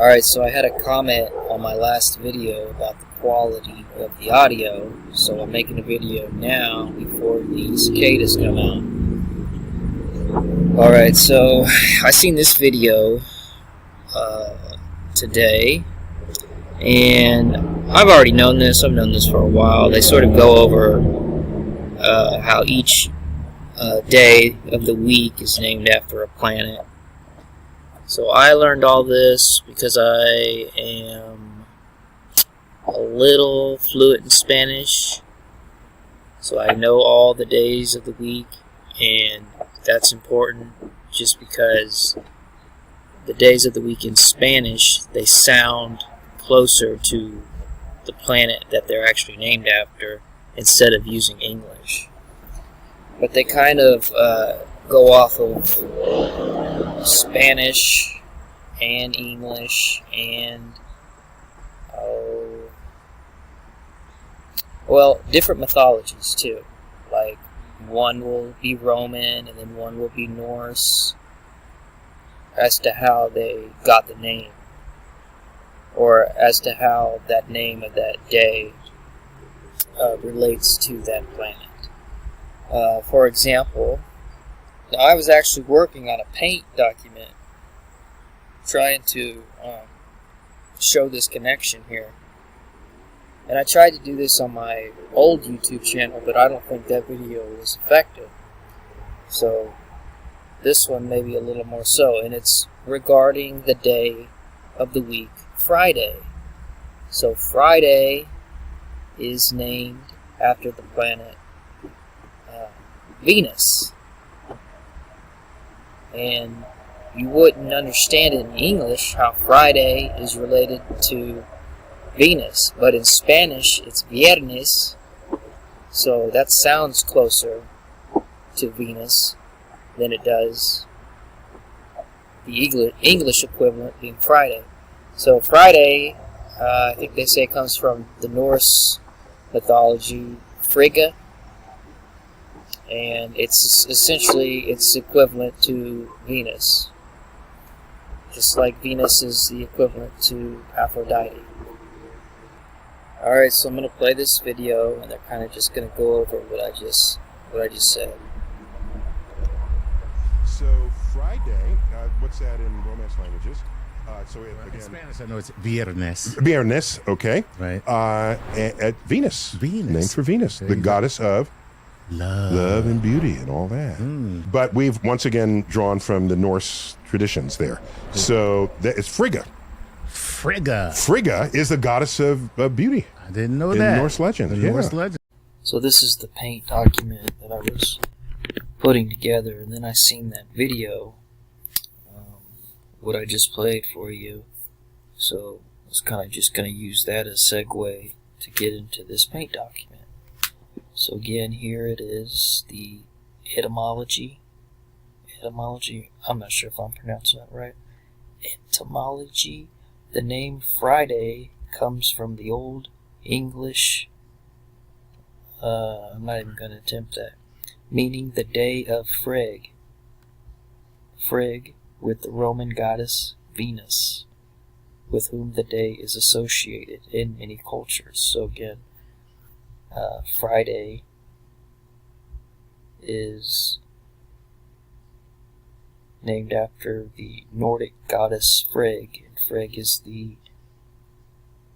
Alright, so I had a comment on my last video about the quality of the audio, so I'm making a video now before the cicadas come out. Alright, so I seen this video today, and I've already known this. I've known this for a while. They sort of go over how each day of the week is named after a planet. So I learned all this because I am a little fluent in Spanish, so I know all the days of the week, and that's important just because the days of the week in Spanish, they sound closer to the planet that they're actually named after instead of using English. But they kind of go off of Spanish and English and different mythologies too. Like one will be Roman and then one will be Norse as to how they got the name, or as to how that name of that day relates to that planet. For example, I was actually working on a paint document trying to show this connection here. And I tried to do this on my old YouTube channel, but I don't think that video was effective. So this one may be a little more so, and it's regarding the day of the week, Friday. So Friday is named after the planet Venus. And you wouldn't understand it in English how Friday is related to Venus, but in Spanish it's Viernes, so that sounds closer to Venus than it does the English equivalent being Friday. So Friday, I think they say, comes from the Norse mythology, Frigga, and it's essentially its equivalent to Venus, just like Venus is the equivalent to Aphrodite. Alright, so I'm going to play this video, and they're kind of just going to go over what I just said. So Friday, what's that in Romance languages? In Spanish, I know it's Viernes. Viernes, okay. Right. At Venus. Venus. Named for Venus, the goddess of love and beauty and all that. But we've once again drawn from the Norse traditions there. So it's Frigga. Frigga is the goddess of beauty. I didn't know in that. Norse legend. Norse legend. So this is the paint document that I was putting together, and then I seen that video, what I just played for you. So I was kind of just going to use that as a segue to get into this paint document. So again, here it is, the etymology, I'm not sure if I'm pronouncing that right, etymology. The name Friday comes from the Old English, I'm not even going to attempt that, meaning the day of Frigg. Frigg, with the Roman goddess Venus, with whom the day is associated in many cultures. So again, Friday is named after the Nordic goddess Frigg, and Frigg is the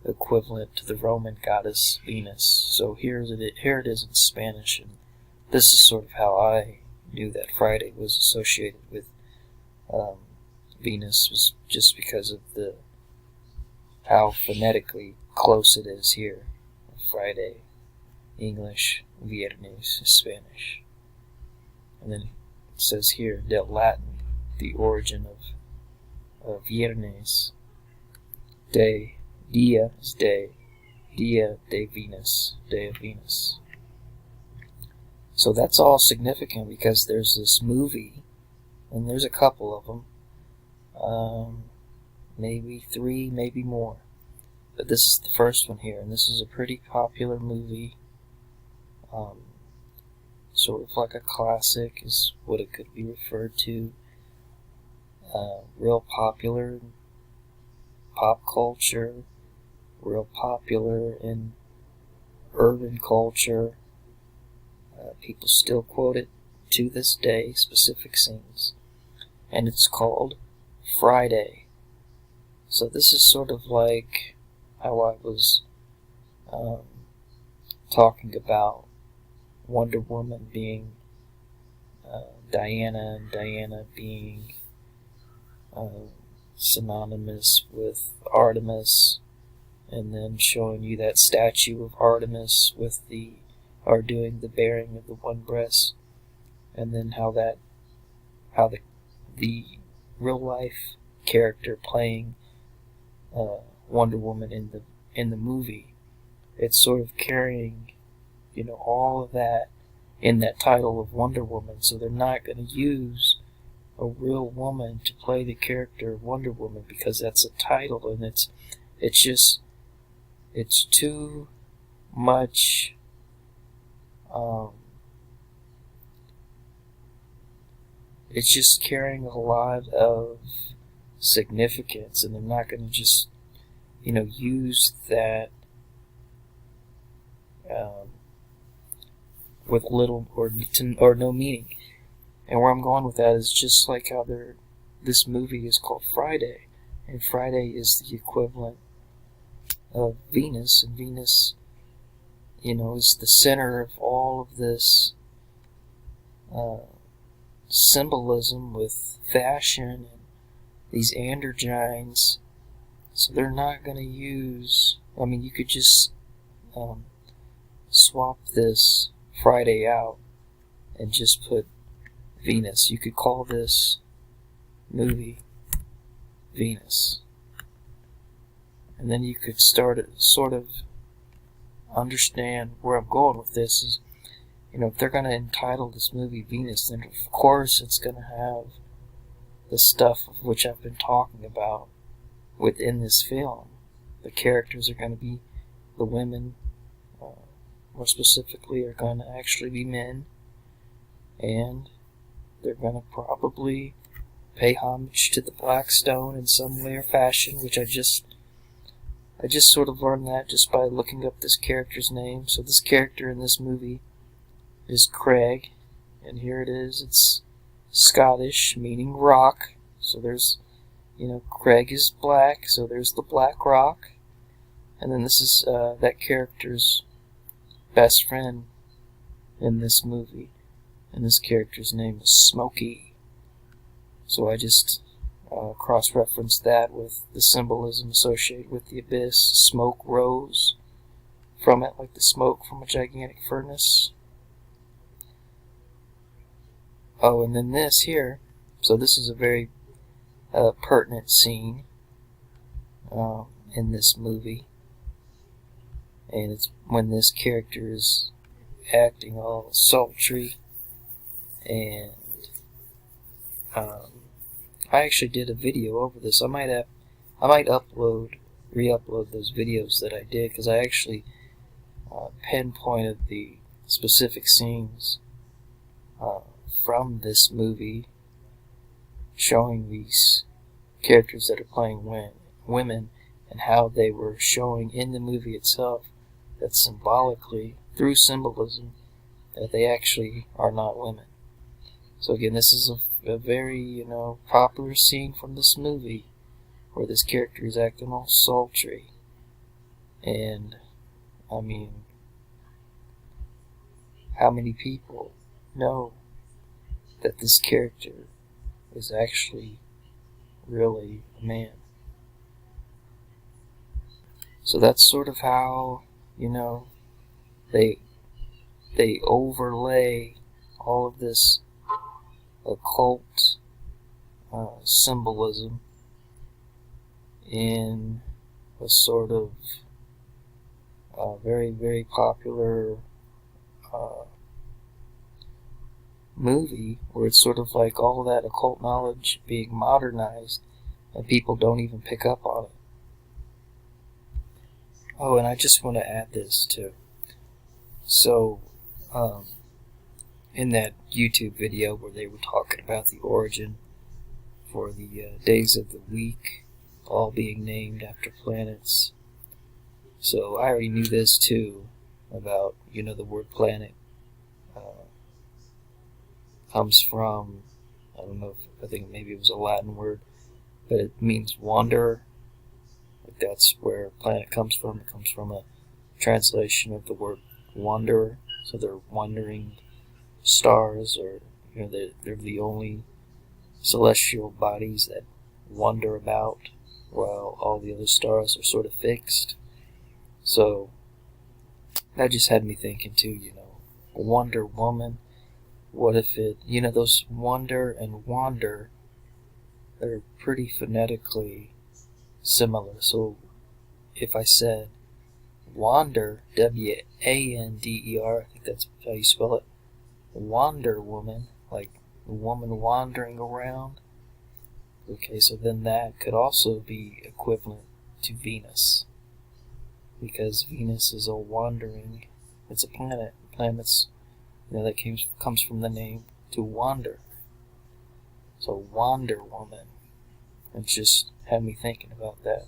equivalent to the Roman goddess Venus. So here it is in Spanish, and this is sort of how I knew that Friday was associated with Venus, was just because of how phonetically close it is here. Friday, English, Viernes, Spanish. And then it says here, del Latin, the origin of Viernes, day, dia is day, dia de Venus, day of Venus. So that's all significant because there's this movie, and there's a couple of them, maybe 3, maybe more, but this is the first one here, and this is a pretty popular movie, sort of like a classic is what it could be referred to, real popular pop culture, real popular in urban culture. People still quote it to this day, specific scenes. And it's called Friday. So this is sort of like how I was talking about Wonder Woman being Diana, and Diana being synonymous with Artemis, and then showing you that statue of Artemis with doing the bearing of the one breast, and then how the real life character playing Wonder Woman in the movie, it's sort of carrying, all of that in that title of Wonder Woman. So they're not going to use a real woman to play the character of Wonder Woman, because that's a title, and it's too much it's just carrying a lot of significance, and they're not going to just use that with little or no meaning. And where I'm going with that is just like how this movie is called Friday, and Friday is the equivalent of Venus, and Venus, is the center of all of this symbolism with fashion and these androgynes. So they're not going to use, you could just swap this Friday out and just put Venus. You could call this movie Venus. And then you could start to sort of understand where I'm going with this is, if they're going to entitle this movie Venus, then of course it's going to have the stuff of which I've been talking about within this film. The characters are going to be the women, more specifically, are going to actually be men, and they're going to probably pay homage to the Black Stone in some way or fashion, which I just sort of learned that just by looking up this character's name. So this character in this movie is Craig, and here it is. It's Scottish, meaning rock. So there's, Craig is black, so there's the Black Rock. And then this is that character's best friend in this movie, and this character's name is Smokey. So I just cross-referenced that with the symbolism associated with the abyss. Smoke rose from it, like the smoke from a gigantic furnace. Oh, and then this here, so this is a very pertinent scene in this movie, and it's when this character is acting all sultry, and I actually did a video over this. I might re-upload those videos that I did, because I actually pinpointed the specific scenes from this movie, showing these characters that are playing women, and how they were showing in the movie itself that symbolically, through symbolism, that they actually are not women. So again, this is a very, popular scene from this movie, where this character is acting all sultry. And, how many people know that this character is actually really a man? So that's sort of how, they overlay all of this occult symbolism in a sort of very, very popular movie, where it's sort of like all that occult knowledge being modernized, and people don't even pick up on it. Oh, and I just want to add this too. So, in that YouTube video where they were talking about the origin for the days of the week, all being named after planets. So I already knew this too, about, the word planet comes from, I don't know, I think maybe it was a Latin word, but it means wanderer. Like that's where planet comes from. It comes from a translation of the word wanderer. So they're wandering stars, or they're the only celestial bodies that wander about, while all the other stars are sort of fixed. So that just had me thinking too, Wonder Woman. What if it, those wonder and wander, they're pretty phonetically similar. So if I said wander, W-A-N-D-E-R, I think that's how you spell it, Wonder Woman, like the woman wandering around. Okay, so then that could also be equivalent to Venus, because Venus is a wandering, it's a planet. Planets, that comes from the name to wander. So Wonder Woman. It just had me thinking about that.